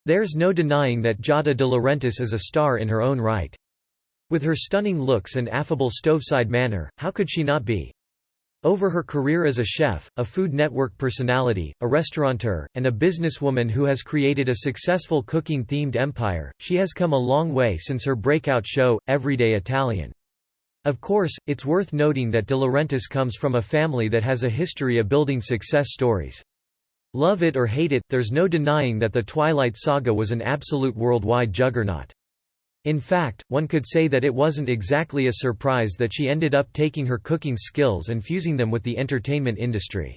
There's no denying that Giada De Laurentiis is a star in her own right. With her stunning looks and affable stoveside manner, how could she not be? Over her career as a chef, a Food Network personality, a restaurateur, and a businesswoman who has created a successful cooking-themed empire, she has come a long way since her breakout show, Everyday Italian. Of course, it's worth noting that De Laurentiis comes from a family that has a history of building success stories. Love it or hate it, there's no denying that the Twilight saga was an absolute worldwide juggernaut. In fact, one could say that it wasn't exactly a surprise that she ended up taking her cooking skills and fusing them with the entertainment industry.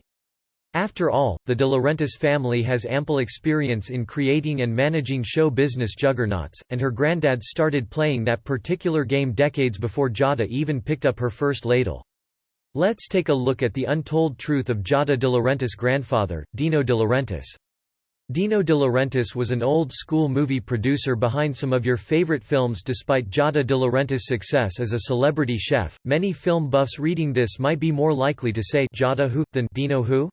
After all, the De Laurentiis family has ample experience in creating and managing show business juggernauts, and her granddad started playing that particular game decades before Giada even picked up her first ladle. Let's take a look at the untold truth of Giada De Laurentiis' grandfather, Dino De Laurentiis. Dino De Laurentiis was an old-school movie producer behind some of your favorite films. Despite Giada De Laurentiis' success as a celebrity chef, many film buffs reading this might be more likely to say Giada who than Dino who.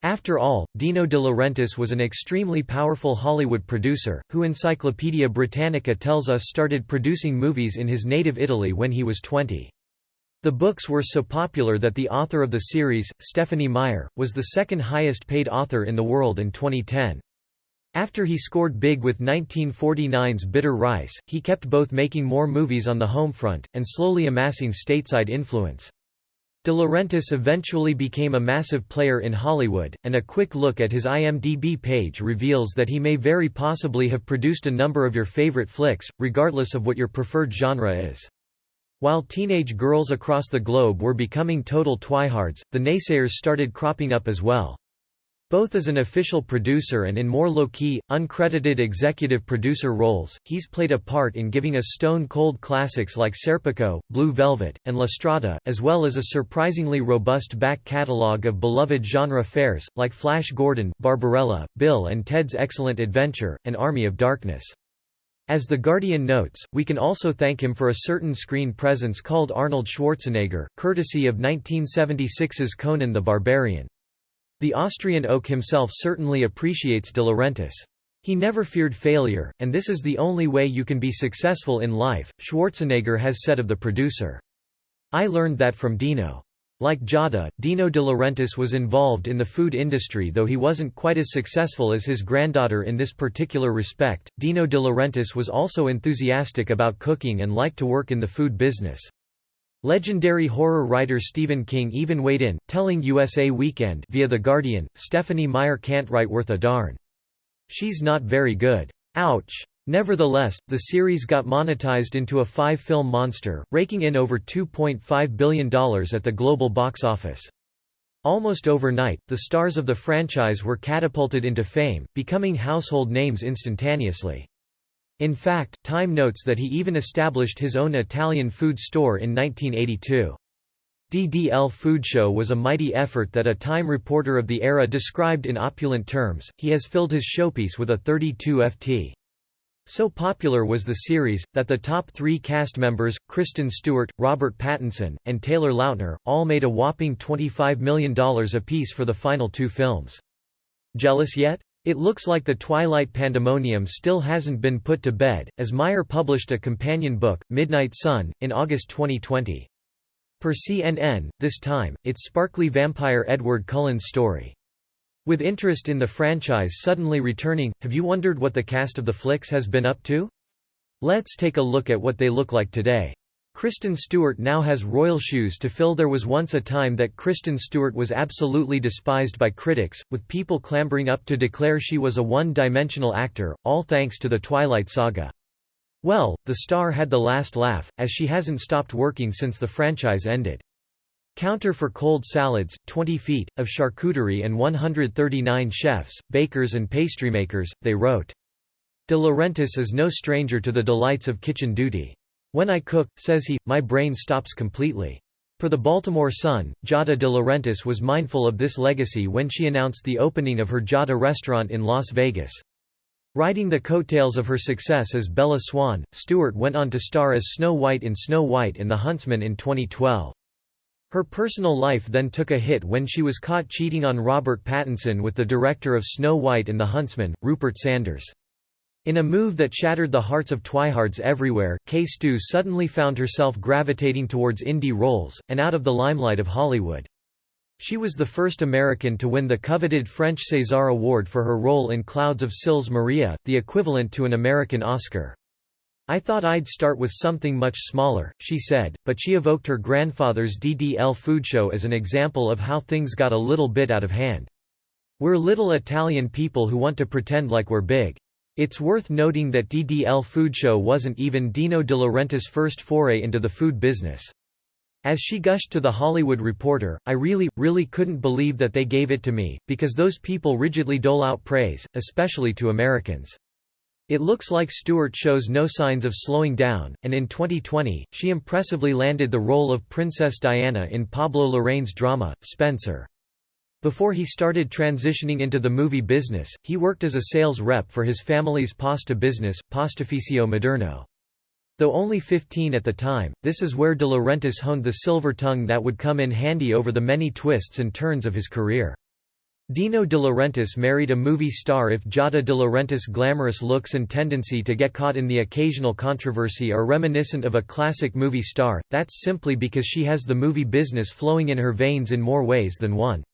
After all, Dino De Laurentiis was an extremely powerful Hollywood producer, who Encyclopaedia Britannica tells us started producing movies in his native Italy when he was 20. The books were so popular that the author of the series, Stephenie Meyer, was the second highest paid author in the world in 2010. After he scored big with 1949's Bitter Rice, he kept both making more movies on the home front, and slowly amassing stateside influence. De Laurentiis eventually became a massive player in Hollywood, and a quick look at his IMDb page reveals that he may very possibly have produced a number of your favorite flicks, regardless of what your preferred genre is. While teenage girls across the globe were becoming total Twihards, the naysayers started cropping up as well. Both as an official producer and in more low-key, uncredited executive producer roles, he's played a part in giving us stone-cold classics like Serpico, Blue Velvet, and La Strada, as well as a surprisingly robust back catalogue of beloved genre fares, like Flash Gordon, Barbarella, Bill and Ted's Excellent Adventure, and Army of Darkness. As The Guardian notes, we can also thank him for a certain screen presence called Arnold Schwarzenegger, courtesy of 1976's Conan the Barbarian. The Austrian oak himself certainly appreciates De Laurentiis. He never feared failure, and this is the only way you can be successful in life, Schwarzenegger has said of the producer. I learned that from Dino. Like Giada, Dino De Laurentiis was involved in the food industry, though he wasn't quite as successful as his granddaughter in this particular respect. Dino De Laurentiis was also enthusiastic about cooking and liked to work in the food business. Legendary horror writer Stephen King even weighed in, telling USA Weekend via The Guardian, "Stephenie Meyer can't write worth a darn. She's not very good. Ouch." Nevertheless, the series got monetized into a 5-film monster, raking in over $2.5 billion at the global box office. Almost overnight, the stars of the franchise were catapulted into fame, becoming household names instantaneously. In fact, Time notes that he even established his own Italian food store in 1982. DDL Food Show was a mighty effort that a Time reporter of the era described in opulent terms. He has filled his showpiece with a 32 ft. So popular was the series, that the top 3 cast members, Kristen Stewart, Robert Pattinson, and Taylor Lautner, all made a whopping $25 million apiece for the final 2 films. Jealous yet? It looks like the Twilight pandemonium still hasn't been put to bed, as Meyer published a companion book, Midnight Sun, in August 2020. Per CNN, this time, it's sparkly vampire Edward Cullen's story. With interest in the franchise suddenly returning, have you wondered what the cast of the flicks has been up to? Let's take a look at what they look like today. Kristen Stewart now has royal shoes to fill. There was once a time that Kristen Stewart was absolutely despised by critics, with people clambering up to declare she was a one-dimensional actor, all thanks to the Twilight saga. Well, the star had the last laugh, as she hasn't stopped working since the franchise ended. Counter for cold salads, 20 feet, of charcuterie and 139 chefs, bakers and pastrymakers, they wrote. De Laurentiis is no stranger to the delights of kitchen duty. When I cook, says he, my brain stops completely. For the Baltimore Sun, Giada De Laurentiis was mindful of this legacy when she announced the opening of her Giada restaurant in Las Vegas. Riding the coattails of her success as Bella Swan, Stewart went on to star as Snow White in Snow White and the Huntsman in 2012. Her personal life then took a hit when she was caught cheating on Robert Pattinson with the director of Snow White and the Huntsman, Rupert Sanders. In a move that shattered the hearts of Twihards everywhere, Stu suddenly found herself gravitating towards indie roles, and out of the limelight of Hollywood. She was the first American to win the coveted French César Award for her role in Clouds of Sils Maria, the equivalent to an American Oscar. "I thought I'd start with something much smaller," she said, but she evoked her grandfather's DDL food show as an example of how things got a little bit out of hand. "We're little Italian people who want to pretend like we're big." It's worth noting that DDL food show wasn't even Dino De Laurentiis' first foray into the food business. As she gushed to The Hollywood Reporter, "I really couldn't believe that they gave it to me, because those people rigidly dole out praise, especially to Americans. It looks like Stewart shows no signs of slowing down," and in 2020, she impressively landed the role of Princess Diana in Pablo Larraín's drama, Spencer. Before he started transitioning into the movie business, he worked as a sales rep for his family's pasta business, Pastificio Moderno. Though only 15 at the time, this is where De Laurentiis honed the silver tongue that would come in handy over the many twists and turns of his career. Dino De Laurentiis married a movie star. If Giada De Laurentiis' glamorous looks and tendency to get caught in the occasional controversy are reminiscent of a classic movie star, that's simply because she has the movie business flowing in her veins in more ways than one.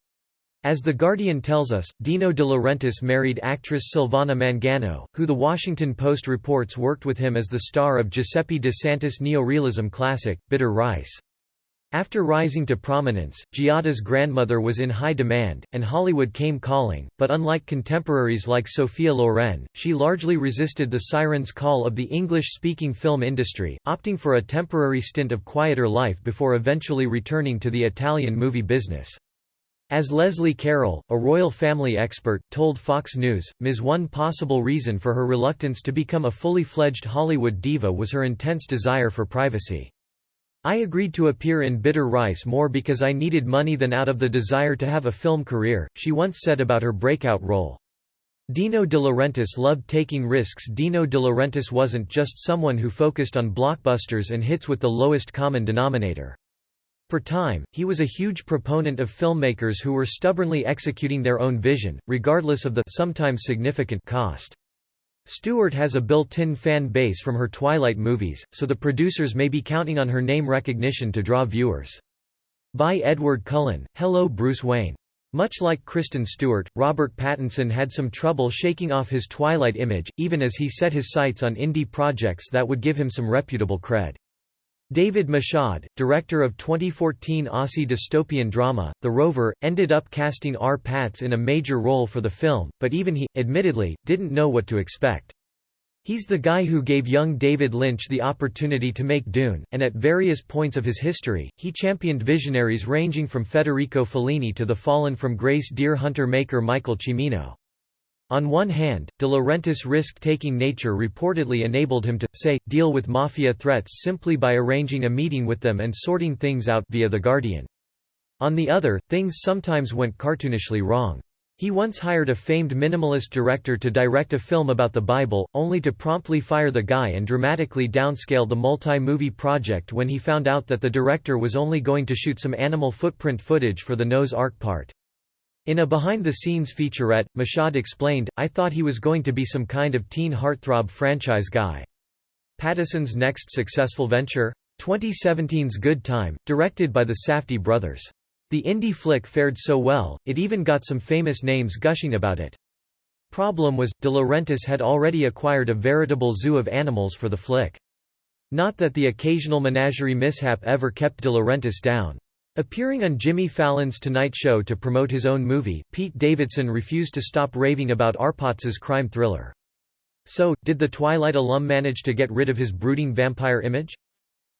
As The Guardian tells us, Dino De Laurentiis married actress Silvana Mangano, who The Washington Post reports worked with him as the star of Giuseppe De Santis' neorealism classic, Bitter Rice. After rising to prominence, Giada's grandmother was in high demand, and Hollywood came calling, but unlike contemporaries like Sophia Loren, she largely resisted the siren's call of the English-speaking film industry, opting for a temporary stint of quieter life before eventually returning to the Italian movie business. As Leslie Carroll, a royal family expert, told Fox News, Ms. One possible reason for her reluctance to become a fully fledged Hollywood diva was her intense desire for privacy. "I agreed to appear in Bitter Rice more because I needed money than out of the desire to have a film career," she once said about her breakout role. Dino De Laurentiis loved taking risks. Dino De Laurentiis wasn't just someone who focused on blockbusters and hits with the lowest common denominator. For time, he was a huge proponent of filmmakers who were stubbornly executing their own vision, regardless of the sometimes significant cost. Stewart has a built-in fan base from her Twilight movies, so the producers may be counting on her name recognition to draw viewers. By Edward Cullen, Hello Bruce Wayne. Much like Kristen Stewart, Robert Pattinson had some trouble shaking off his Twilight image, even as he set his sights on indie projects that would give him some reputable cred. David Michaud, director of 2014 Aussie dystopian drama, The Rover, ended up casting R. Pats in a major role for the film, but even he, admittedly, didn't know what to expect. He's the guy who gave young David Lynch the opportunity to make Dune, and at various points of his history, he championed visionaries ranging from Federico Fellini to the fallen from grace deer hunter maker Michael Cimino. On one hand, De Laurentiis' risk-taking nature reportedly enabled him to, say, deal with mafia threats simply by arranging a meeting with them and sorting things out via The Guardian. On the other, things sometimes went cartoonishly wrong. He once hired a famed minimalist director to direct a film about the Bible, only to promptly fire the guy and dramatically downscale the multi-movie project when he found out that the director was only going to shoot some animal footprint footage for the Noah's Ark part. In a behind-the-scenes featurette, Michaud explained, "I thought he was going to be some kind of teen heartthrob franchise guy." Pattinson's next successful venture? 2017's Good Time, directed by the Safdie brothers. The indie flick fared so well, it even got some famous names gushing about it. Problem was, De Laurentiis had already acquired a veritable zoo of animals for the flick. Not that the occasional menagerie mishap ever kept De Laurentiis down. Appearing on Jimmy Fallon's Tonight Show to promote his own movie, Pete Davidson refused to stop raving about Arpatz's crime thriller. So, did the Twilight alum manage to get rid of his brooding vampire image?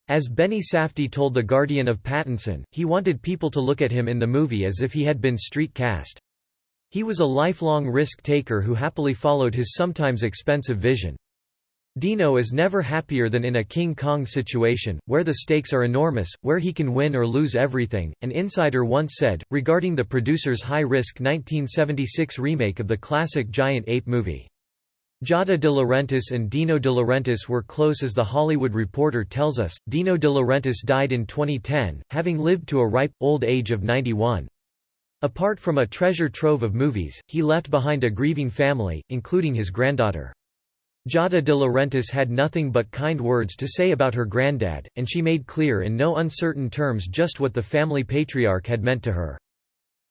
As Benny Safdie told The Guardian of Pattinson, he wanted people to look at him in the movie as if he had been street cast. He was a lifelong risk-taker who happily followed his sometimes expensive vision. Dino is never happier than in a King Kong situation, where the stakes are enormous, where he can win or lose everything, an insider once said, regarding the producer's high-risk 1976 remake of the classic giant ape movie. Giada De Laurentiis and Dino De Laurentiis were close. As The Hollywood Reporter tells us, Dino De Laurentiis died in 2010, having lived to a ripe, old age of 91. Apart from a treasure trove of movies, he left behind a grieving family, including his granddaughter. Giada De Laurentiis had nothing but kind words to say about her granddad, and she made clear in no uncertain terms just what the family patriarch had meant to her.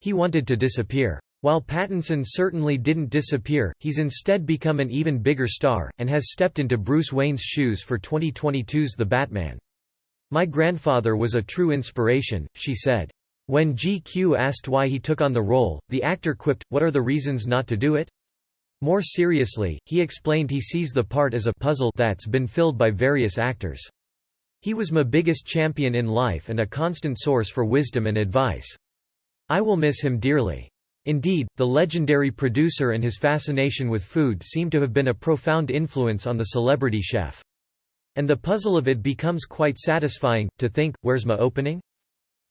He wanted to disappear. While Pattinson certainly didn't disappear, he's instead become an even bigger star, and has stepped into Bruce Wayne's shoes for 2022's The Batman. "My grandfather was a true inspiration," she said. When GQ asked why he took on the role, the actor quipped, "What are the reasons not to do it?" More seriously, he explained he sees the part as a puzzle that's been filled by various actors. "He was my biggest champion in life and a constant source for wisdom and advice. I will miss him dearly." Indeed, the legendary producer and his fascination with food seem to have been a profound influence on the celebrity chef. And the puzzle of it becomes quite satisfying, to think, where's my opening?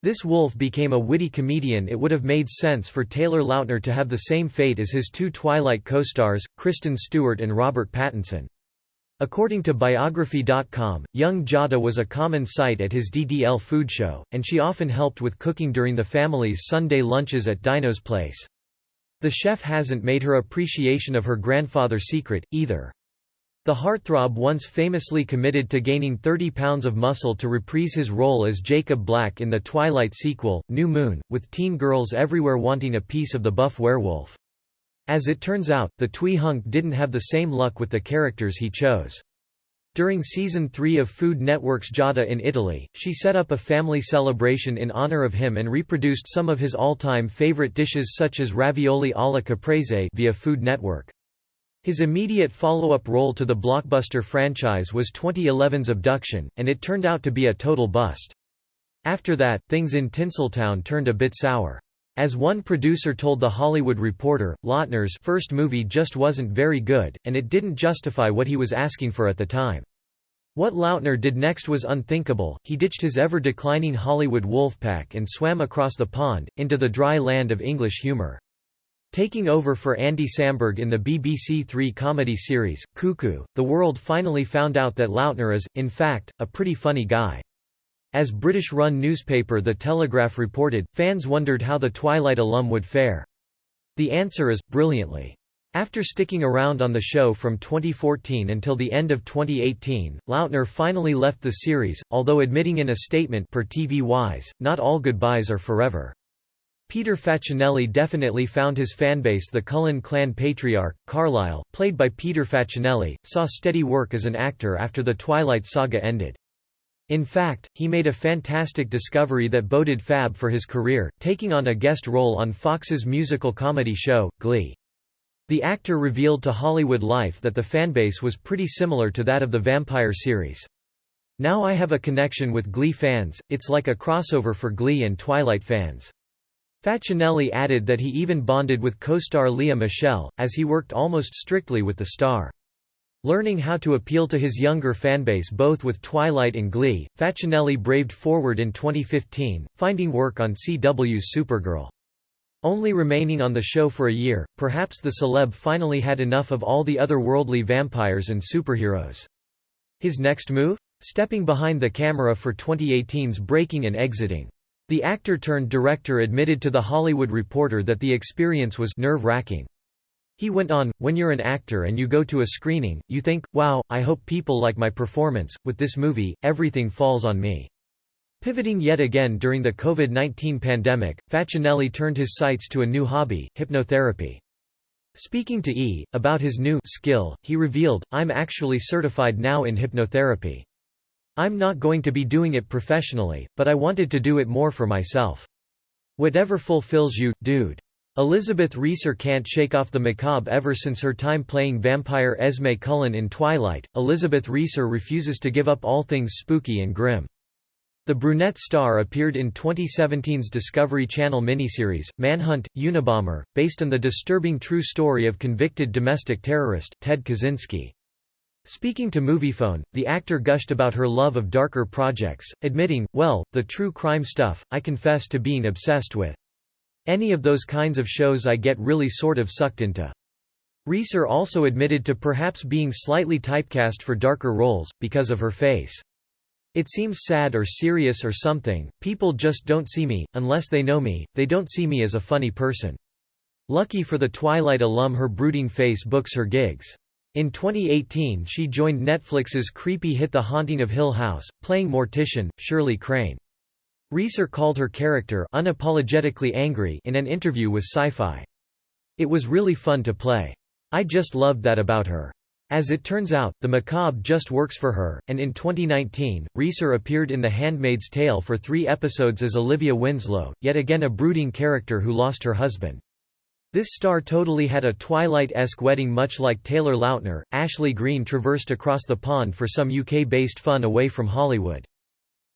This wolf became a witty comedian. It would have made sense for Taylor Lautner to have the same fate as his two Twilight co-stars, Kristen Stewart and Robert Pattinson. According to Biography.com, young Giada was a common sight at his DDL food show, and she often helped with cooking during the family's Sunday lunches at Dino's place. The chef hasn't made her appreciation of her grandfather secret, either. The heartthrob once famously committed to gaining 30 pounds of muscle to reprise his role as Jacob Black in the Twilight sequel, New Moon, with teen girls everywhere wanting a piece of the buff werewolf. As it turns out, the twee hunk didn't have the same luck with the characters he chose. During Season 3 of Food Network's Giada in Italy, she set up a family celebration in honor of him and reproduced some of his all-time favorite dishes such as ravioli alla caprese via Food Network. His immediate follow-up role to the blockbuster franchise was 2011's Abduction, and it turned out to be a total bust. After that, things in Tinseltown turned a bit sour. As one producer told The Hollywood Reporter, Lautner's first movie just wasn't very good, and it didn't justify what he was asking for at the time. What Lautner did next was unthinkable. He ditched his ever-declining Hollywood Wolfpack and swam across the pond, into the dry land of English humor. Taking over for Andy Samberg in the BBC Three comedy series, Cuckoo, the world finally found out that Lautner is, in fact, a pretty funny guy. As British-run newspaper The Telegraph reported, fans wondered how the Twilight alum would fare. The answer is, brilliantly. After sticking around on the show from 2014 until the end of 2018, Lautner finally left the series, although admitting in a statement per TV Wise, "Not all goodbyes are forever." Peter Facinelli definitely found his fanbase. The Cullen clan patriarch, Carlisle, played by Peter Facinelli, saw steady work as an actor after the Twilight saga ended. In fact, he made a fantastic discovery that boded fab for his career, taking on a guest role on Fox's musical comedy show, Glee. The actor revealed to Hollywood Life that the fanbase was pretty similar to that of the vampire series. "Now I have a connection with Glee fans, it's like a crossover for Glee and Twilight fans." Facinelli added that he even bonded with co-star Lea Michele, as he worked almost strictly with the star. Learning how to appeal to his younger fanbase both with Twilight and Glee, Facinelli braved forward in 2015, finding work on CW's Supergirl. Only remaining on the show for a year, perhaps the celeb finally had enough of all the otherworldly vampires and superheroes. His next move? Stepping behind the camera for 2018's Breaking and Exiting. The actor-turned-director admitted to The Hollywood Reporter that the experience was nerve-wracking. He went on, "When you're an actor and you go to a screening, you think, wow, I hope people like my performance. With this movie, everything falls on me." Pivoting yet again during the COVID-19 pandemic, Facinelli turned his sights to a new hobby, hypnotherapy. Speaking to E! About his new skill, he revealed, "I'm actually certified now in hypnotherapy. I'm not going to be doing it professionally, but I wanted to do it more for myself. Whatever fulfills you, dude." Elizabeth Reeser can't shake off the macabre ever since her time playing vampire Esme Cullen in Twilight. Elizabeth Reeser refuses to give up all things spooky and grim. The brunette star appeared in 2017's Discovery Channel miniseries, Manhunt, Unabomber, based on the disturbing true story of convicted domestic terrorist, Ted Kaczynski. Speaking to Moviefone, the actor gushed about her love of darker projects, admitting, "Well, the true crime stuff, I confess to being obsessed with. Any of those kinds of shows I get really sort of sucked into." Reeser also admitted to perhaps being slightly typecast for darker roles, because of her face. "It seems sad or serious or something, people just don't see me, unless they know me, they don't see me as a funny person. Lucky for the Twilight alum her brooding face books her gigs. In 2018 she joined Netflix's creepy hit The Haunting of Hill House, playing mortician, Shirley Crane. Reeser called her character unapologetically angry in an interview with Sci-Fi. "It was really fun to play. I just loved that about her. As it turns out, the macabre just works for her," and in 2019, Reeser appeared in The Handmaid's Tale for 3 episodes as Olivia Winslow, yet again a brooding character who lost her husband. This star totally had a Twilight-esque wedding, much like Taylor Lautner. Ashley Greene traversed across the pond for some UK-based fun away from Hollywood.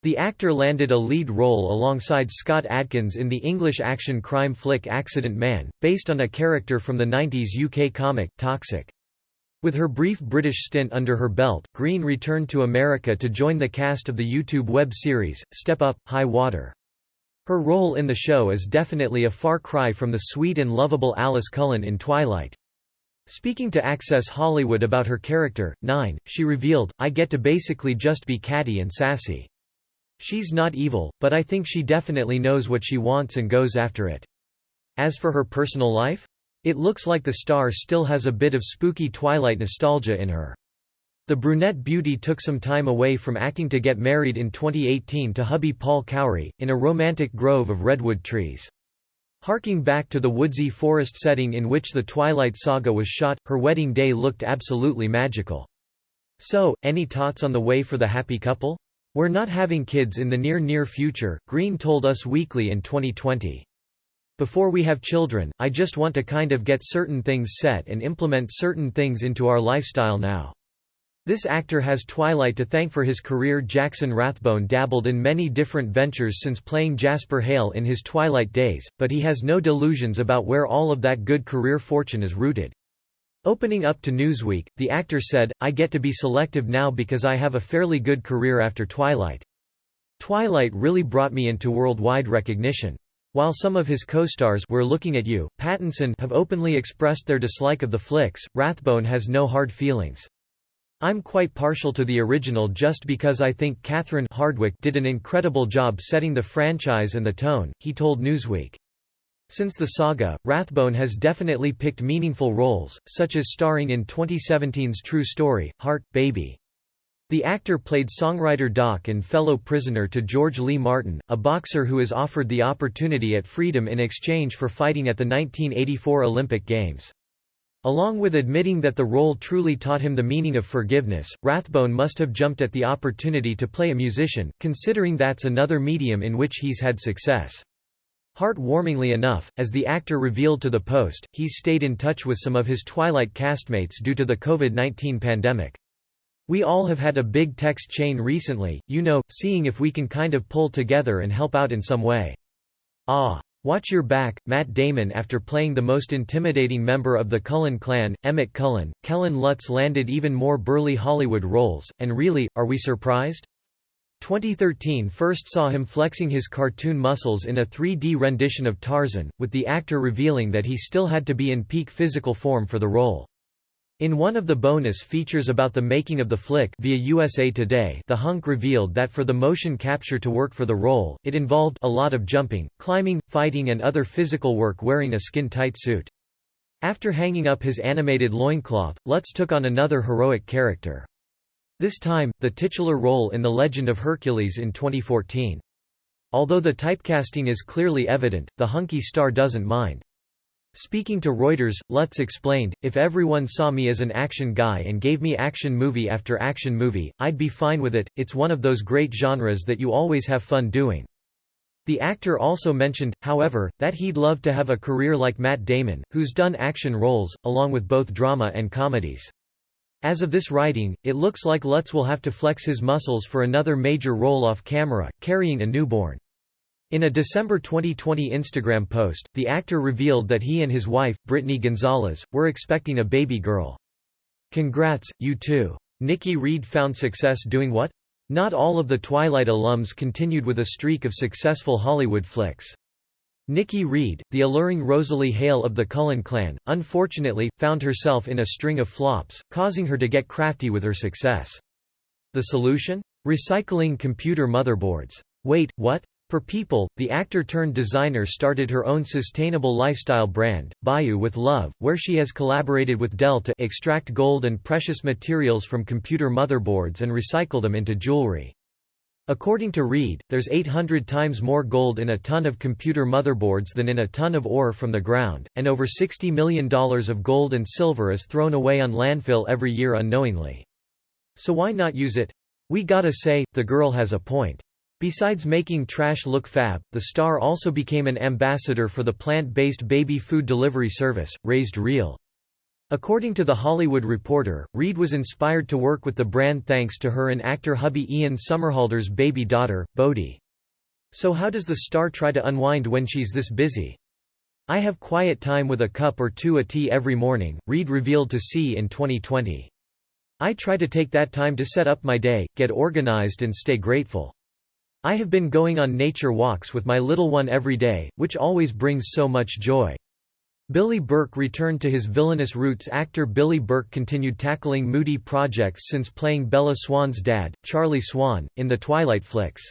The actor landed a lead role alongside Scott Adkins in the English action crime flick Accident Man, based on a character from the 90s UK comic, Toxic. With her brief British stint under her belt, Greene returned to America to join the cast of the YouTube web series, Step Up, High Water. Her role in the show is definitely a far cry from the sweet and lovable Alice Cullen in Twilight. Speaking to Access Hollywood about her character, 9, she revealed, "I get to basically just be catty and sassy. She's not evil, but I think she definitely knows what she wants and goes after it." As for her personal life? It looks like the star still has a bit of spooky Twilight nostalgia in her. The brunette beauty took some time away from acting to get married in 2018 to hubby Paul Cowrie, in a romantic grove of redwood trees. Harking back to the woodsy forest setting in which the Twilight saga was shot, her wedding day looked absolutely magical. So, any thoughts on the way for the happy couple? "We're not having kids in the near future," Greene told Us Weekly in 2020. "Before we have children, I just want to kind of get certain things set and implement certain things into our lifestyle now." This actor has Twilight to thank for his career. Jackson Rathbone dabbled in many different ventures since playing Jasper Hale in his Twilight days, but he has no delusions about where all of that good career fortune is rooted. Opening up to Newsweek, the actor said, "I get to be selective now because I have a fairly good career after Twilight. Twilight really brought me into worldwide recognition." While some of his co-stars "We're Looking at You" Pattinson have openly expressed their dislike of the flicks, Rathbone has no hard feelings. "I'm quite partial to the original just because I think Catherine Hardwicke did an incredible job setting the franchise and the tone," he told Newsweek. Since the saga, Rathbone has definitely picked meaningful roles, such as starring in 2017's True Story, Heart, Baby. The actor played songwriter Doc and fellow prisoner to George Lee Martin, a boxer who is offered the opportunity at freedom in exchange for fighting at the 1984 Olympic Games. Along with admitting that the role truly taught him the meaning of forgiveness, Rathbone must have jumped at the opportunity to play a musician, considering that's another medium in which he's had success. Heartwarmingly enough, as the actor revealed to the Post, he's stayed in touch with some of his Twilight castmates due to the COVID-19 pandemic. "We all have had a big text chain recently, seeing if we can kind of pull together and help out in some way. Watch your back, Matt Damon." After playing the most intimidating member of the Cullen clan, Emmett Cullen, Kellen Lutz landed even more burly Hollywood roles, and really, are we surprised? 2013 first saw him flexing his cartoon muscles in a 3D rendition of Tarzan, with the actor revealing that he still had to be in peak physical form for the role. In one of the bonus features about the making of the flick via USA Today, the hunk revealed that for the motion capture to work for the role, it involved a lot of jumping, climbing, fighting and other physical work wearing a skin-tight suit. After hanging up his animated loincloth, Lutz took on another heroic character. This time, the titular role in The Legend of Hercules in 2014. Although the typecasting is clearly evident, the hunky star doesn't mind. Speaking to Reuters, Lutz explained, "If everyone saw me as an action guy and gave me action movie after action movie, I'd be fine with it. It's one of those great genres that you always have fun doing." The actor also mentioned, however, that he'd love to have a career like Matt Damon, who's done action roles, along with both drama and comedies. As of this writing, it looks like Lutz will have to flex his muscles for another major role off camera, carrying a newborn. In a December 2020 Instagram post, the actor revealed that he and his wife, Brittany Gonzalez, were expecting a baby girl. "Congrats, you too." Nikki Reed found success doing what? Not all of the Twilight alums continued with a streak of successful Hollywood flicks. Nikki Reed, the alluring Rosalie Hale of the Cullen clan, unfortunately, found herself in a string of flops, causing her to get crafty with her success. The solution? Recycling computer motherboards. Wait, what? For People, the actor-turned-designer started her own sustainable lifestyle brand, Bayou with Love, where she has collaborated with Dell to extract gold and precious materials from computer motherboards and recycle them into jewelry. According to Reed, there's 800 times more gold in a ton of computer motherboards than in a ton of ore from the ground, and over $60 million of gold and silver is thrown away on landfill every year unknowingly. So why not use it? We gotta say, the girl has a point. Besides making trash look fab, the star also became an ambassador for the plant-based baby food delivery service, Raised Real. According to The Hollywood Reporter, Reed was inspired to work with the brand thanks to her and actor hubby Ian Somerhalder's baby daughter, Bodhi. So how does the star try to unwind when she's this busy? I have quiet time with a cup or two of tea every morning, Reed revealed to C in 2020. I try to take that time to set up my day, get organized and stay grateful. I have been going on nature walks with my little one every day, which always brings so much joy. Billy Burke returned to his villainous roots. Actor Billy Burke continued tackling moody projects since playing Bella Swan's dad, Charlie Swan, in the Twilight flicks.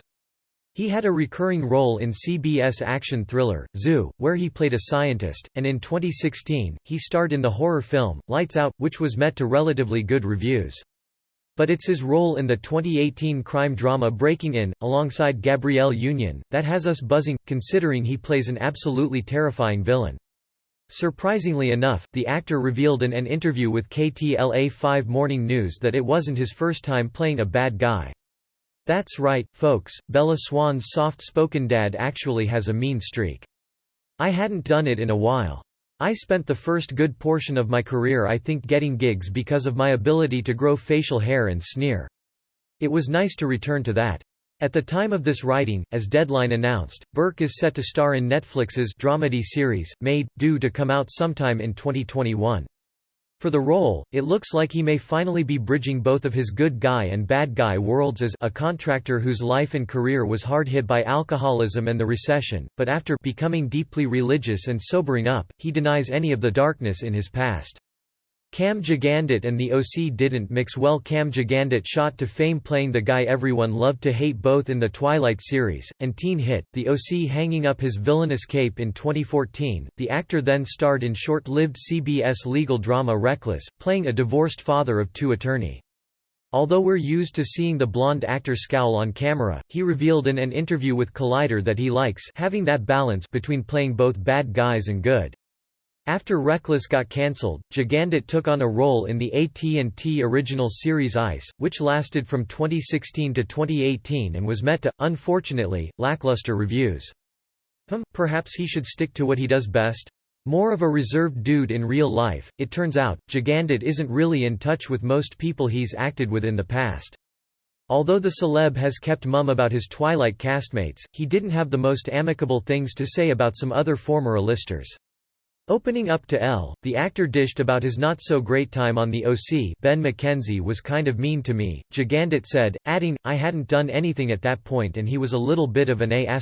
He had a recurring role in CBS action thriller, Zoo, where he played a scientist, and in 2016, he starred in the horror film, Lights Out, which was met to relatively good reviews. But it's his role in the 2018 crime drama Breaking In, alongside Gabrielle Union, that has us buzzing, considering he plays an absolutely terrifying villain. Surprisingly enough, the actor revealed in an interview with KTLA-5 Morning News that it wasn't his first time playing a bad guy. That's right, folks, Bella Swan's soft-spoken dad actually has a mean streak. I hadn't done it in a while. I spent the first good portion of my career I think getting gigs because of my ability to grow facial hair and sneer. It was nice to return to that. At the time of this writing, as Deadline announced, Burke is set to star in Netflix's dramedy series, Made, due to come out sometime in 2021. For the role, it looks like he may finally be bridging both of his good guy and bad guy worlds as a contractor whose life and career was hard hit by alcoholism and the recession, but after becoming deeply religious and sobering up, he denies any of the darkness in his past. Cam Gigandet and the OC didn't mix well. Cam Gigandet shot to fame playing the guy everyone loved to hate both in the Twilight series, and teen hit, The OC hanging up his villainous cape in 2014. The actor then starred in short-lived CBS legal drama Reckless, playing a divorced father of two attorney. Although we're used to seeing the blonde actor scowl on camera, he revealed in an interview with Collider that he likes having that balance between playing both bad guys and good. After Reckless got cancelled, Gigandet took on a role in the AT&T original series Ice, which lasted from 2016 to 2018 and was met to, unfortunately, lackluster reviews. Perhaps he should stick to what he does best? More of a reserved dude in real life, it turns out, Gigandet isn't really in touch with most people he's acted with in the past. Although the celeb has kept mum about his Twilight castmates, he didn't have the most amicable things to say about some other former A-listers. Opening up to Elle, the actor dished about his not-so-great time on the OC. Ben McKenzie was kind of mean to me, Gigandet said, adding, I hadn't done anything at that point and he was a little bit of an A****.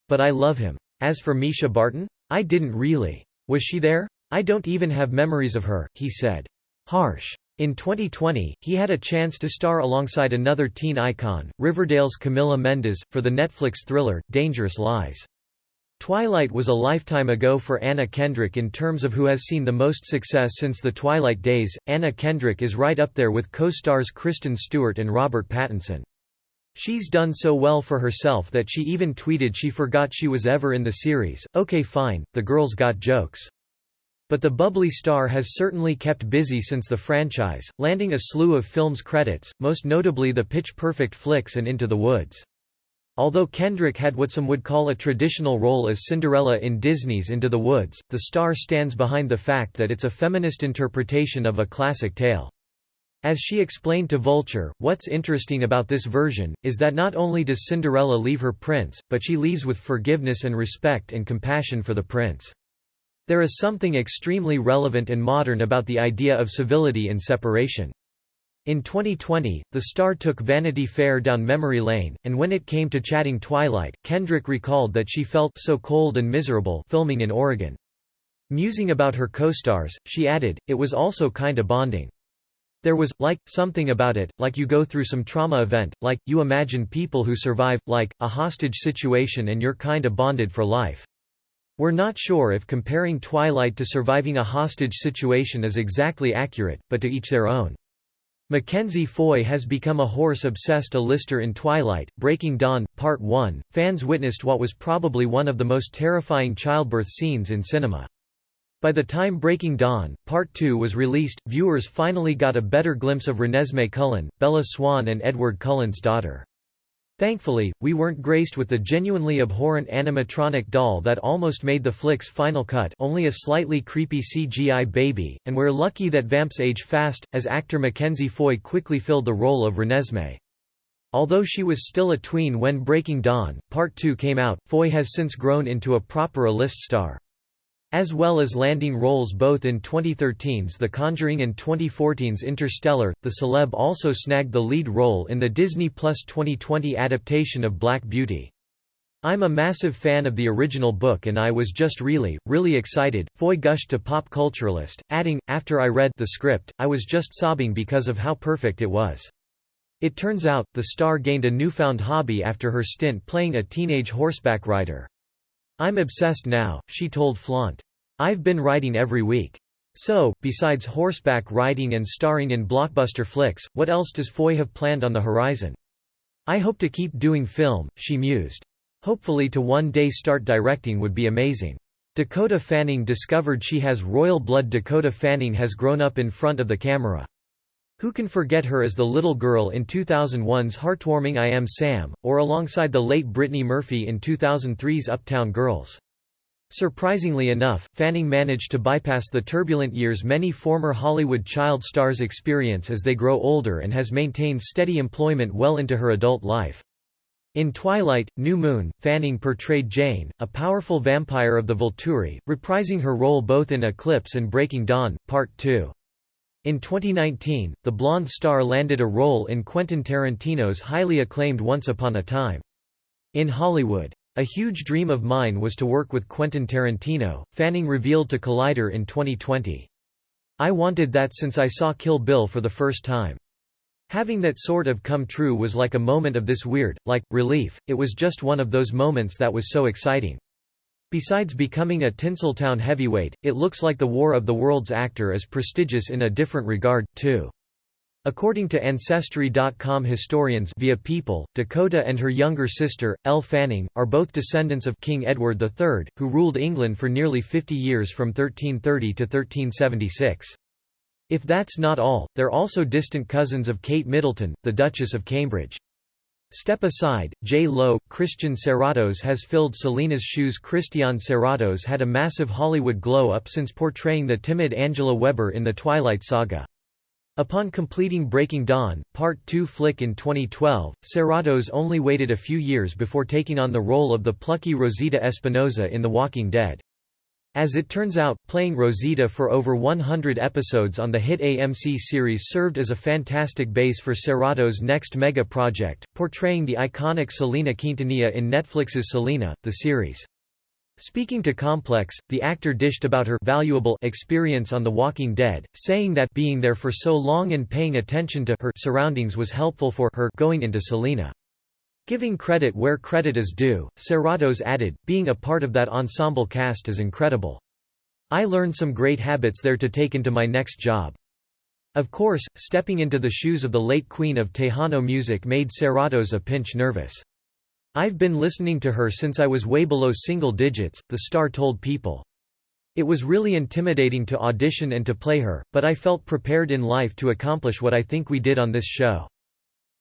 But I love him. As for Misha Barton? I didn't really. Was she there? I don't even have memories of her, he said. Harsh. In 2020, he had a chance to star alongside another teen icon, Riverdale's Camila Mendes, for the Netflix thriller, Dangerous Lies. Twilight was a lifetime ago for Anna Kendrick in terms of who has seen the most success since the Twilight days. Anna Kendrick is right up there with co-stars Kristen Stewart and Robert Pattinson. She's done so well for herself that she even tweeted she forgot she was ever in the series. Okay fine, the girl's got jokes. But the bubbly star has certainly kept busy since the franchise, landing a slew of films credits, most notably the Pitch Perfect flicks and Into the Woods. Although Kendrick had what some would call a traditional role as Cinderella in Disney's Into the Woods, the star stands behind the fact that it's a feminist interpretation of a classic tale. As she explained to Vulture, what's interesting about this version, is that not only does Cinderella leave her prince, but she leaves with forgiveness and respect and compassion for the prince. There is something extremely relevant and modern about the idea of civility in separation. In 2020, the star took Vanity Fair down memory lane, and when it came to chatting Twilight, Kendrick recalled that she felt so cold and miserable filming in Oregon. Musing about her co-stars, she added, "It was also kinda bonding. There was, something about it, like you go through some trauma event, like, you imagine people who survive, a hostage situation and you're kinda bonded for life. We're not sure if comparing Twilight to surviving a hostage situation is exactly accurate, but to each their own. Mackenzie Foy has become a horse-obsessed lister in Twilight, Breaking Dawn, Part 1. Fans witnessed what was probably one of the most terrifying childbirth scenes in cinema. By the time Breaking Dawn, Part 2 was released, viewers finally got a better glimpse of Renesmee Cullen, Bella Swan and Edward Cullen's daughter. Thankfully, we weren't graced with the genuinely abhorrent animatronic doll that almost made the flick's final cut, only a slightly creepy CGI baby, and we're lucky that vamps age fast, as actor Mackenzie Foy quickly filled the role of Renesmee. Although she was still a tween when Breaking Dawn, Part 2 came out, Foy has since grown into a proper A-list star. As well as landing roles both in 2013's The Conjuring and 2014's Interstellar, the celeb also snagged the lead role in the Disney Plus 2020 adaptation of Black Beauty. "I'm a massive fan of the original book and I was just really excited," Foy gushed to Pop Culturalist, adding, "After I read the script, I was just sobbing because of how perfect it was." It turns out, the star gained a newfound hobby after her stint playing a teenage horseback rider. "I'm obsessed now," she told Flaunt. "I've been riding every week." So, besides horseback riding and starring in blockbuster flicks, what else does Foy have planned on the horizon? "I hope to keep doing film," she mused. "Hopefully to one day start directing would be amazing." Dakota Fanning discovered she has royal blood. Dakota Fanning has grown up in front of the camera. Who can forget her as the little girl in 2001's heartwarming I Am Sam, or alongside the late Brittany Murphy in 2003's Uptown Girls. Surprisingly enough, Fanning managed to bypass the turbulent years many former Hollywood child stars experience as they grow older and has maintained steady employment well into her adult life. In Twilight, New Moon, Fanning portrayed Jane, a powerful vampire of the Volturi, reprising her role both in Eclipse and Breaking Dawn, Part 2. In 2019, the blonde star landed a role in Quentin Tarantino's highly acclaimed Once Upon a Time in Hollywood. "A huge dream of mine was to work with Quentin Tarantino," Fanning revealed to Collider in 2020. "I wanted that since I saw Kill Bill for the first time. Having that sort of come true was like a moment of this weird, relief. It was just one of those moments that was so exciting." Besides becoming a Tinseltown heavyweight, it looks like the War of the Worlds actor is prestigious in a different regard, too. According to Ancestry.com historians via People, Dakota and her younger sister, Elle Fanning, are both descendants of King Edward III, who ruled England for nearly 50 years from 1330 to 1376. If that's not all, they're also distant cousins of Kate Middleton, the Duchess of Cambridge. Step aside, J.Lo. Christian Serratos has filled Selena's shoes. Christian Serratos had a massive Hollywood glow-up since portraying the timid Angela Weber in the Twilight saga. Upon completing Breaking Dawn, Part 2 flick in 2012, Serratos only waited a few years before taking on the role of the plucky Rosita Espinosa in The Walking Dead. As it turns out, playing Rosita for over 100 episodes on the hit AMC series served as a fantastic base for Serratos' next mega project, portraying the iconic Selena Quintanilla in Netflix's Selena, the series. Speaking to Complex, the actor dished about her valuable experience on The Walking Dead, saying that being there for so long and paying attention to her surroundings was helpful for her going into Selena. Giving credit where credit is due, Serratos added, "Being a part of that ensemble cast is incredible. I learned some great habits there to take into my next job." Of course, stepping into the shoes of the late queen of Tejano music made Serratos a pinch nervous. "I've been listening to her since I was way below single digits," the star told People. "It was really intimidating to audition and to play her, but I felt prepared in life to accomplish what I think we did on this show.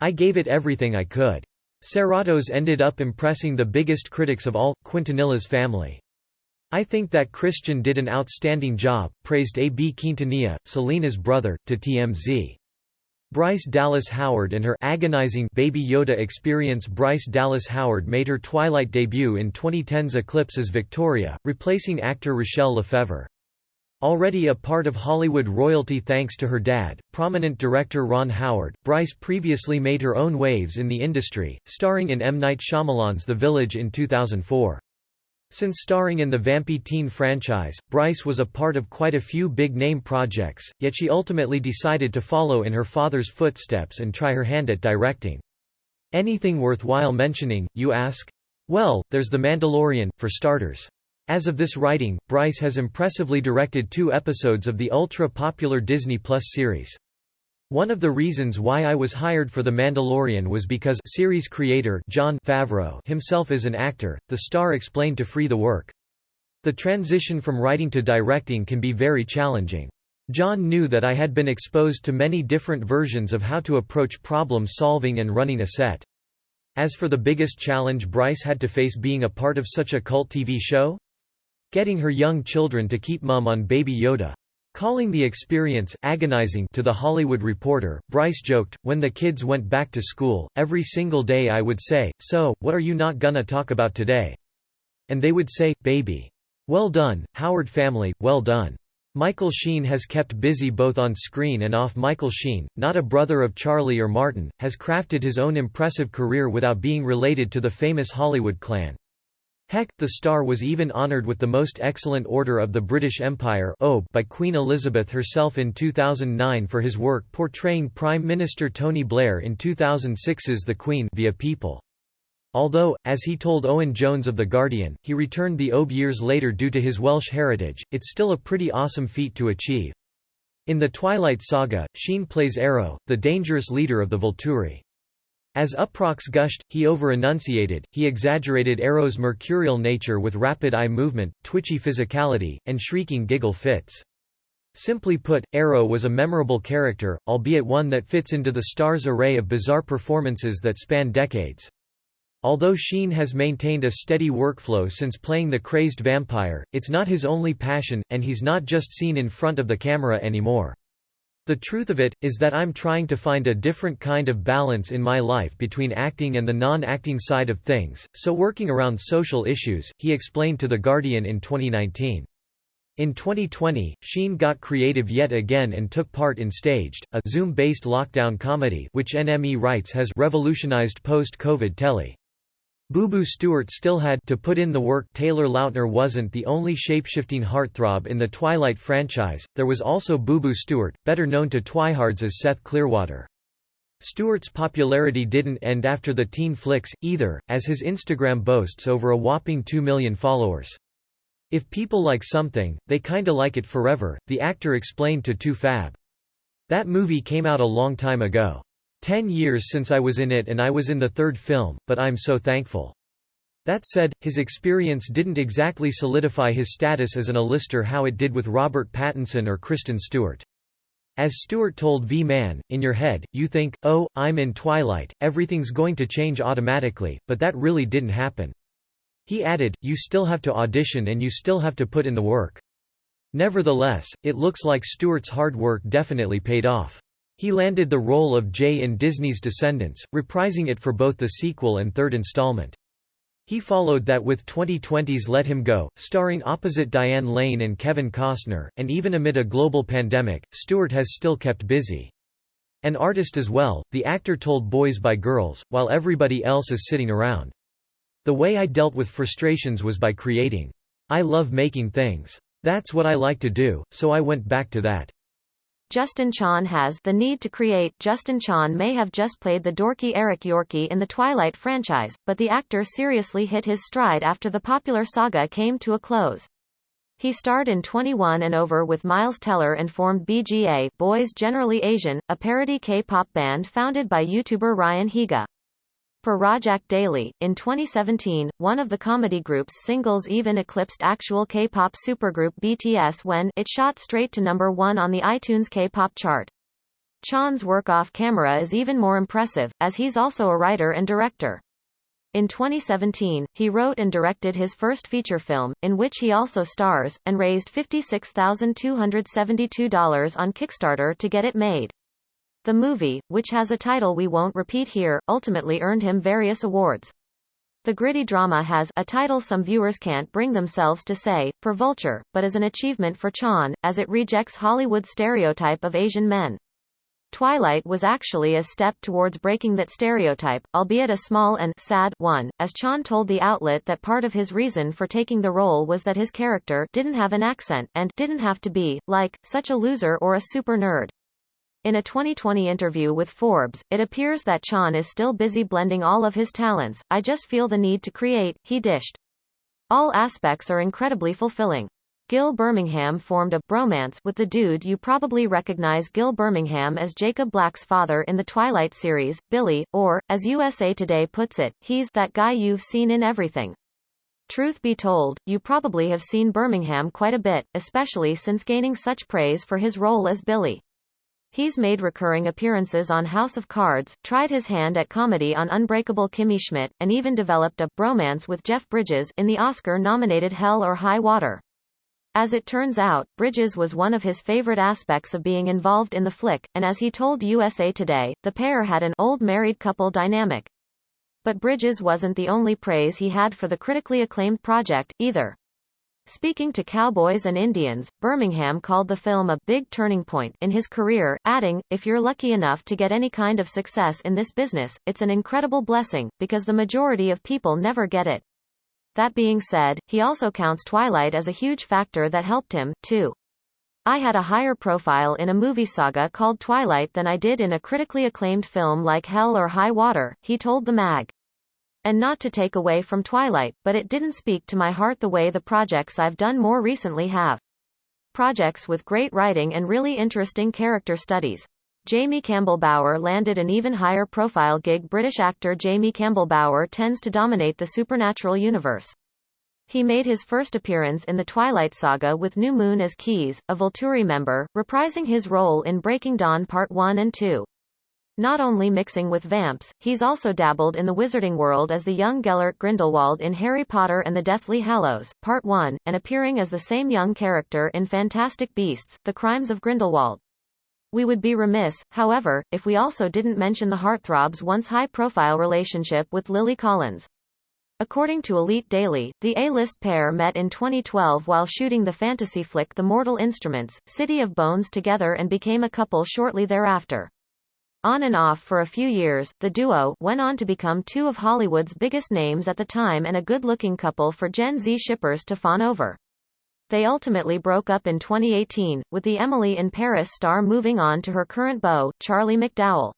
I gave it everything I could." Serratos ended up impressing the biggest critics of all, Quintanilla's family. "I think that Christian did an outstanding job," praised A.B. Quintanilla, Selena's brother, to TMZ. Bryce Dallas Howard and her agonizing Baby Yoda experience. Bryce Dallas Howard made her Twilight debut in 2010's Eclipse as Victoria, replacing actor Rochelle Lefevre. Already a part of Hollywood royalty thanks to her dad, prominent director Ron Howard, Bryce previously made her own waves in the industry, starring in M. Night Shyamalan's The Village in 2004. Since starring in the vampy teen franchise, Bryce was a part of quite a few big-name projects, yet she ultimately decided to follow in her father's footsteps and try her hand at directing. Anything worthwhile mentioning, you ask? Well, there's The Mandalorian, for starters. As of this writing, Bryce has impressively directed 2 episodes of the ultra-popular Disney Plus series. One of the reasons why I was hired for The Mandalorian was because series creator Jon Favreau himself is an actor, the star explained to Free the Work. The transition from writing to directing can be very challenging. Jon knew that I had been exposed to many different versions of how to approach problem solving and running a set. As for the biggest challenge Bryce had to face being a part of such a cult TV show? Getting her young children to keep mum on Baby Yoda. Calling the experience agonizing to The Hollywood Reporter, Bryce joked, "When the kids went back to school, every single day I would say, 'So, what are you not gonna talk about today?' And they would say, 'Baby.' Well done, Howard family, well done." Michael Sheen has kept busy both on screen and off. Michael Sheen, not a brother of Charlie or Martin, has crafted his own impressive career without being related to the famous Hollywood clan. Heck, the star was even honoured with the Most Excellent Order of the British Empire by Queen Elizabeth herself in 2009 for his work portraying Prime Minister Tony Blair in 2006's The Queen via People. Although, as he told Owen Jones of The Guardian, he returned the Obe years later due to his Welsh heritage, it's still a pretty awesome feat to achieve. In the Twilight saga, Sheen plays Arrow, the dangerous leader of the Volturi. As Uproxx gushed, he over-enunciated, he exaggerated Arrow's mercurial nature with rapid eye movement, twitchy physicality, and shrieking giggle fits. Simply put, Arrow was a memorable character, albeit one that fits into the star's array of bizarre performances that span decades. Although Sheen has maintained a steady workflow since playing the crazed vampire, it's not his only passion, and he's not just seen in front of the camera anymore. The truth of it, is that I'm trying to find a different kind of balance in my life between acting and the non-acting side of things, so working around social issues, he explained to The Guardian in 2019. In 2020, Sheen got creative yet again and took part in Staged, a Zoom-based lockdown comedy which NME writes has revolutionized post-COVID telly. Boo Boo Stewart still had to put in the work. Taylor Lautner wasn't the only shapeshifting heartthrob in the Twilight franchise, there was also Boo Boo Stewart, better known to Twihards as Seth Clearwater. Stewart's popularity didn't end after the teen flicks, either, as his Instagram boasts over a whopping 2 million followers. "If people like something, they kinda like it forever," the actor explained to 2Fab. "That movie came out a long time ago. 10 years since I was in it and I was in the 3rd film, but I'm so thankful." That said, his experience didn't exactly solidify his status as an A-lister how it did with Robert Pattinson or Kristen Stewart. As Stewart told V-Man, "In your head, you think, oh, I'm in Twilight, everything's going to change automatically, but that really didn't happen." He added, "You still have to audition and you still have to put in the work." Nevertheless, it looks like Stewart's hard work definitely paid off. He landed the role of Jay in Disney's Descendants, reprising it for both the sequel and 3rd installment. He followed that with 2020's Let Him Go, starring opposite Diane Lane and Kevin Costner, and even amid a global pandemic, Stewart has still kept busy. An artist as well, the actor told Boys by Girls, while everybody else is sitting around. "The way I dealt with frustrations was by creating. I love making things. That's what I like to do, so I went back to that." Justin Chon has the need to create. Justin Chon may have just played the dorky Eric Yorkie in the Twilight franchise, but the actor seriously hit his stride after the popular saga came to a close. He starred in 21 and Over with Miles Teller and formed BGA, Boys Generally Asian, a parody K-pop band founded by YouTuber Ryan Higa. Per Rajak Daily, in 2017, one of the comedy group's singles even eclipsed actual K-pop supergroup BTS when it shot straight to #1 on the iTunes K-pop chart. Chon's work off-camera is even more impressive, as he's also a writer and director. In 2017, he wrote and directed his first feature film, in which he also stars, and raised $56,272 on Kickstarter to get it made. The movie, which has a title we won't repeat here, ultimately earned him various awards. The gritty drama has a title some viewers can't bring themselves to say, per Vulture, but is an achievement for Chon, as it rejects Hollywood's stereotype of Asian men. Twilight was actually a step towards breaking that stereotype, albeit a small and sad one, as Chan told the outlet that part of his reason for taking the role was that his character didn't have an accent and didn't have to be, like, such a loser or a super nerd. In a 2020 interview with Forbes, it appears that Chan is still busy blending all of his talents. I just feel the need to create, he dished. All aspects are incredibly fulfilling. Gil Birmingham formed a bromance with the dude. You probably recognize Gil Birmingham as Jacob Black's father in the Twilight series, Billy, or, as USA Today puts it, he's that guy you've seen in everything. Truth be told, you probably have seen Birmingham quite a bit, especially since gaining such praise for his role as Billy. He's made recurring appearances on House of Cards, tried his hand at comedy on Unbreakable Kimmy Schmidt, and even developed a bromance with Jeff Bridges in the Oscar-nominated Hell or High Water. As it turns out, Bridges was one of his favorite aspects of being involved in the flick, and as he told USA Today, the pair had an old married couple dynamic. But Bridges wasn't the only praise he had for the critically acclaimed project, either. Speaking to Cowboys and Indians, Birmingham called the film a big turning point in his career, adding, "If you're lucky enough to get any kind of success in this business, it's an incredible blessing, because the majority of people never get it." That being said, he also counts Twilight as a huge factor that helped him, too. "I had a higher profile in a movie saga called Twilight than I did in a critically acclaimed film like Hell or High Water," he told the mag. And not to take away from Twilight, but it didn't speak to my heart the way the projects I've done more recently have. Projects with great writing and really interesting character studies. Jamie Campbell-Bower landed an even higher profile gig. British actor Jamie Campbell-Bower tends to dominate the supernatural universe. He made his first appearance in the Twilight saga with New Moon as Keys, a Volturi member, reprising his role in Breaking Dawn Part 1 and 2. Not only mixing with vamps, he's also dabbled in the wizarding world as the young Gellert Grindelwald in Harry Potter and the Deathly Hallows, Part 1, and appearing as the same young character in Fantastic Beasts, The Crimes of Grindelwald. We would be remiss, however, if we also didn't mention the heartthrob's once high-profile relationship with Lily Collins. According to Elite Daily, the A-list pair met in 2012 while shooting the fantasy flick The Mortal Instruments, City of Bones together and became a couple shortly thereafter. On and off for a few years, the duo went on to become two of Hollywood's biggest names at the time and a good-looking couple for Gen Z shippers to fawn over. They ultimately broke up in 2018, with the Emily in Paris star moving on to her current beau, Charlie McDowell.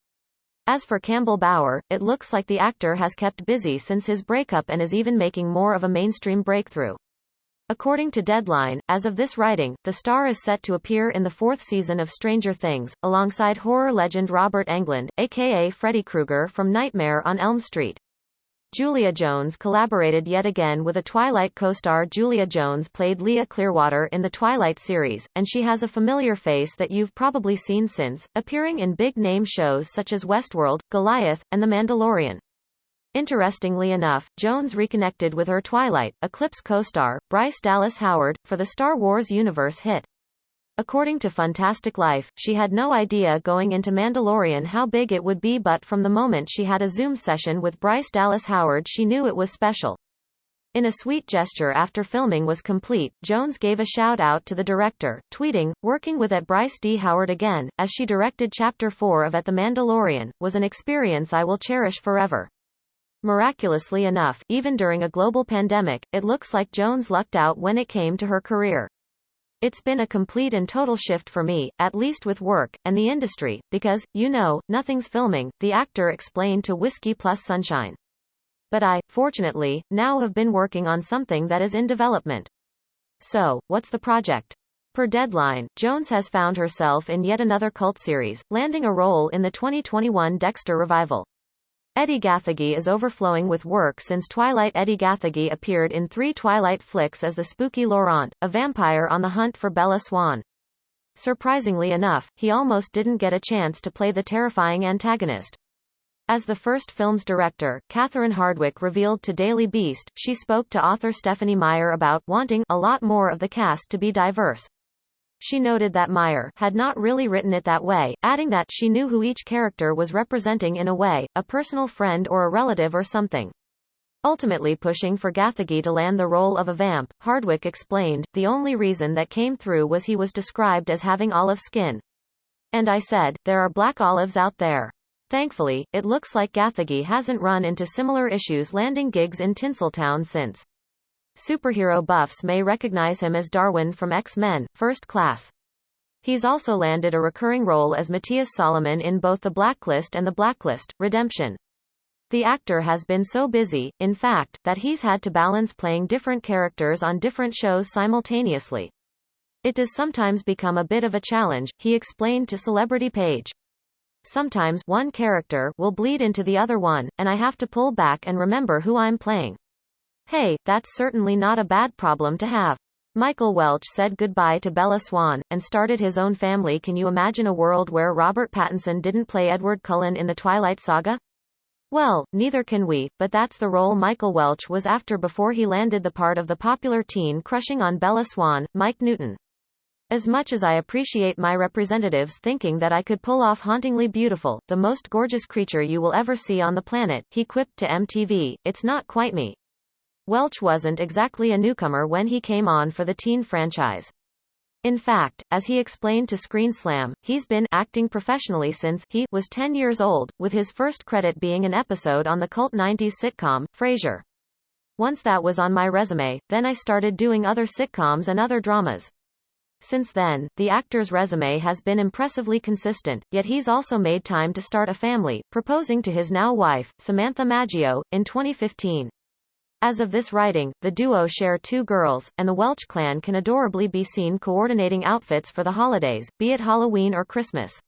As for Campbell-Bower, it looks like the actor has kept busy since his breakup and is even making more of a mainstream breakthrough. According to Deadline, as of this writing, the star is set to appear in the 4th season of Stranger Things, alongside horror legend Robert Englund, aka Freddy Krueger from Nightmare on Elm Street. Julia Jones collaborated yet again with a Twilight co-star. Julia Jones played Leah Clearwater in the Twilight series, and she has a familiar face that you've probably seen since, appearing in big-name shows such as Westworld, Goliath, and The Mandalorian. Interestingly enough, Jones reconnected with her Twilight Eclipse co-star, Bryce Dallas Howard, for the Star Wars universe hit. According to Fantastic Life, she had no idea going into Mandalorian how big it would be, but from the moment she had a Zoom session with Bryce Dallas Howard she knew it was special. In a sweet gesture after filming was complete, Jones gave a shout-out to the director, tweeting, "Working with Bryce D. Howard again, as she directed Chapter 4 of The Mandalorian, was an experience I will cherish forever." Miraculously enough, even during a global pandemic, it looks like Jones lucked out when it came to her career. "It's been a complete and total shift for me, at least with work, and the industry, because, nothing's filming," the actor explained to Whiskey Plus Sunshine. "But I, fortunately, now have been working on something that is in development." So, what's the project? Per Deadline, Jones has found herself in yet another cult series, landing a role in the 2021 Dexter revival. Eddie Gathegi is overflowing with work since Twilight. Eddie Gathegi appeared in 3 Twilight flicks as the spooky Laurent, a vampire on the hunt for Bella Swan. Surprisingly enough, he almost didn't get a chance to play the terrifying antagonist. As the first film's director, Catherine Hardwicke revealed to Daily Beast, she spoke to author Stephenie Meyer about wanting a lot more of the cast to be diverse. She noted that Meyer had not really written it that way, adding that she knew who each character was representing in a way, a personal friend or a relative or something. Ultimately pushing for Gathegi to land the role of a vamp, Hardwicke explained, the only reason that came through was he was described as having olive skin. And I said, there are black olives out there. Thankfully, it looks like Gathegi hasn't run into similar issues landing gigs in Tinseltown since. Superhero buffs may recognize him as Darwin from X-Men, First Class. He's also landed a recurring role as Matthias Solomon in both The Blacklist and The Blacklist, Redemption. The actor has been so busy, in fact, that he's had to balance playing different characters on different shows simultaneously. It does sometimes become a bit of a challenge, he explained to Celebrity Page. Sometimes one character will bleed into the other one, and I have to pull back and remember who I'm playing. Hey, that's certainly not a bad problem to have. Michael Welch said goodbye to Bella Swan, and started his own family. Can you imagine a world where Robert Pattinson didn't play Edward Cullen in the Twilight saga? Well, neither can we, but that's the role Michael Welch was after before he landed the part of the popular teen crushing on Bella Swan, Mike Newton. As much as I appreciate my representatives thinking that I could pull off Hauntingly Beautiful, the most gorgeous creature you will ever see on the planet, he quipped to MTV, it's not quite me. Welch wasn't exactly a newcomer when he came on for the teen franchise. In fact, as he explained to Screen Slam, he's been acting professionally since he was 10 years old, with his first credit being an episode on the cult 90s sitcom, Frasier. Once that was on my resume, then I started doing other sitcoms and other dramas. Since then, the actor's resume has been impressively consistent, yet he's also made time to start a family, proposing to his now wife, Samantha Maggio, in 2015. As of this writing, the duo share 2 girls, and the Welch clan can adorably be seen coordinating outfits for the holidays, be it Halloween or Christmas.